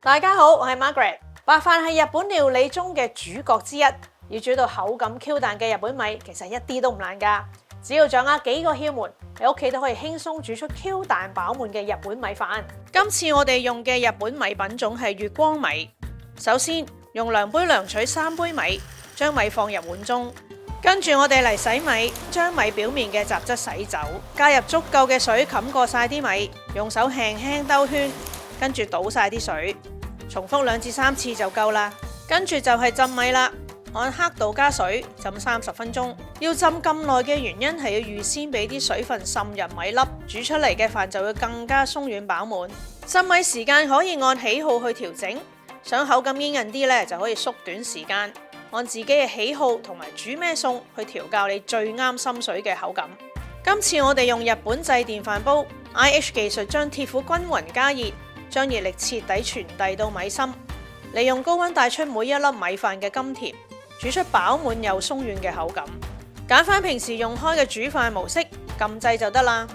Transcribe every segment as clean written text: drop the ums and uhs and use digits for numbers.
大家好，我係 Margaret。白飯係日本料理中嘅主角之一，要煮到口感 Q 彈嘅日本米，其實一啲都唔難㗎。只要掌握幾個竅門，喺屋企都可以輕鬆煮出 Q 彈飽滿嘅日本米飯。今次我哋用嘅日本米品種係月光米。首先用量杯量取3杯米，將米放入碗中，跟住我哋嚟洗米，將米表面嘅雜質洗走，加入足夠嘅水冚過晒啲米，用手輕輕兜圈，跟住倒晒啲水。重複2至3次就夠啦，跟住就係浸米啦。按刻度加水浸30分鐘。要浸咁耐嘅原因係要預先俾啲水分滲入米粒，煮出嚟嘅飯就會更加鬆軟飽滿。浸米時間可以按喜好去調整，想口感煙韌啲呢，就可以縮短時間，按自己嘅喜好同埋煮咩餸去調校你最啱心水嘅口感。今次我哋用日本製電飯煲 IH 技術，將鐵釜均勻加熱，將熱力徹底傳遞到米心，利用高溫帶出每一粒米飯嘅甘甜，煮出飽滿又鬆軟嘅口感。揀返平時用開嘅煮飯模式，撳掣就得啦。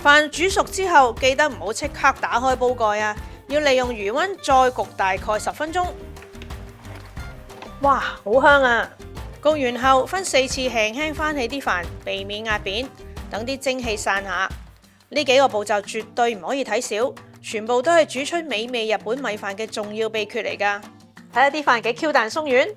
飯煮熟之後，記得唔好即刻打開煲蓋啊，要利用餘溫再焗大概10分鐘。哇，好香啊！焗完後分4次輕輕翻起啲飯，避免壓扁，等啲蒸氣散下。呢幾個步驟絕對唔可以睇少。全部都係煮出美味日本米飯嘅重要秘訣嚟㗎。睇下啲飯幾 Q 彈鬆軟。